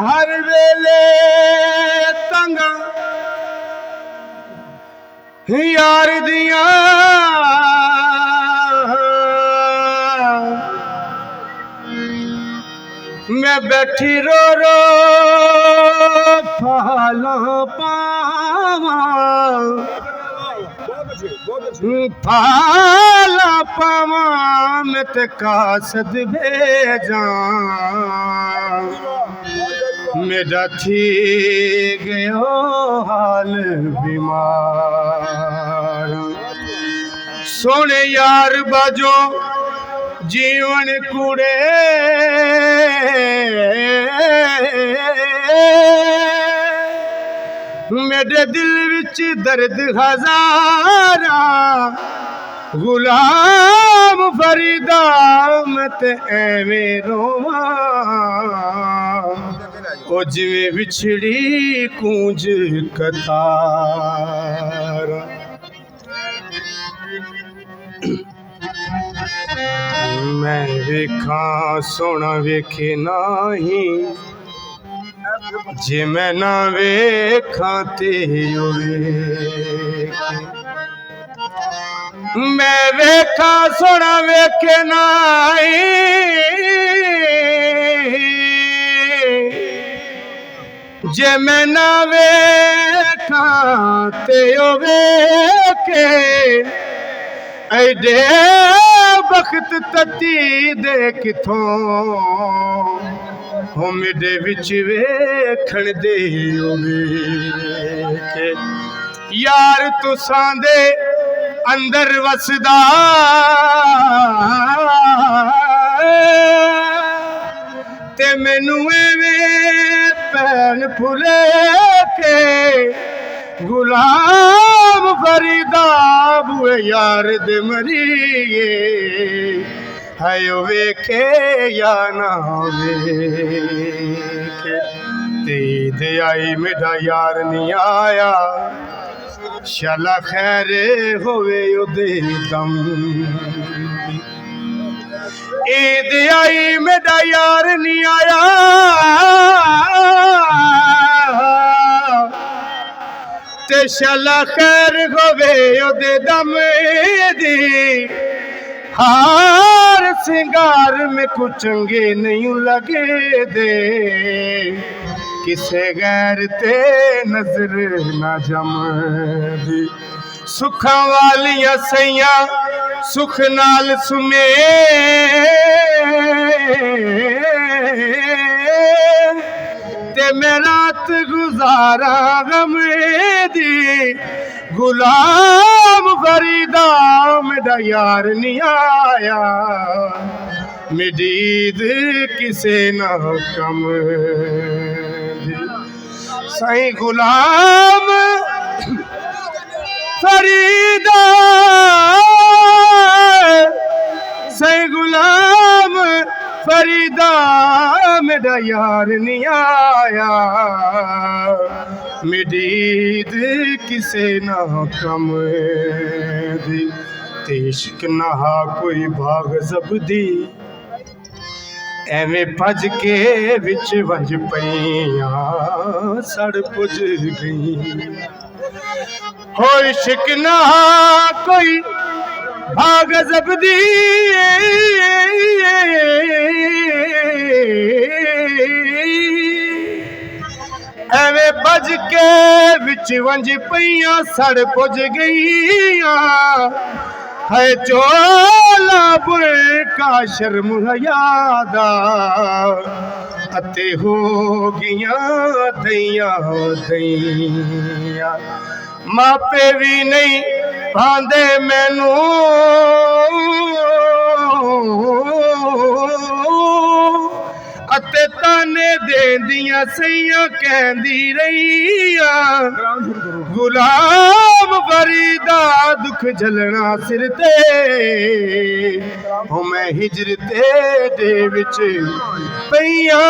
हर वेले तंग यार दिया मैं बैठी रो रो फाला पावा फाला पावा मैं ते कासद भेजा मेरा थी गयो हाल बीमार सोने यार बाजो जीवन कूड़े मेरे दिल विच दर्द हजारा गुलाम फरीदा मैं ते एवें रोवां ओ जिवें विछड़ी कूंज कतार मैं वेखा सोना वेखे नाही जे मैं ना वेखा ते मैं वेखा सोना वेखे नाही जे मैं ना वेखा ते वेखे ऐडे बख्त तती दे किथों हो मेरे विच वेखण दे वेखे यार तुसां दे अंदर वसदा ते मैनू एवें पैन फुले के गुलाम फरीदा बुए यार दे मरीए है वेखे या ना वेखे तीद आई मेरा यार नहीं आया शाला खैर होवे ओदे दम ईद आई मेरा यार नहीं आया ते शाला खैर होवे ओदे दम दी हार सिंगार में कुछ चंगे नहीं लगे दे किसे गैर ते नजर ना जमदी सुखा वालियां सैया सुख नाल सुमे ते मैं रात गुजारा गम दी गुलाम फरीदा मेरा यार नहीं आया मेरी ईद किसे ना कम साईं गुलाम फरीदा साईं गुलाम फरीदा मेरा यार नहीं आया मेरी ईद किसे ना कम दी तेश्क नहा कोई भाग जबदी एवें भज के विच वंज पईयां सड़ पुज गई हो इश्क नहा कोई भाग जबदी एवें भज के विच वंज पईयां सड़ पुज गईयां है चोला बुरका शर्म हयादा अते हो गईयां दईयां दईयां मापे भी नहीं भांदे मैनू ਦੇਂਦੀਆਂ ਸਈਆਂ ਕਹਿੰਦੀ ਰਹੀ ਆ ਗੁਲਾਮ ਫਰੀਦਾ ਦੁੱਖ ਝੱਲਣਾ ਸਿਰ ਤੇ ਹੋ ਮੈਂ ਹਿਜਰਤ ਦੇ ਵਿੱਚ ਪਈਆਂ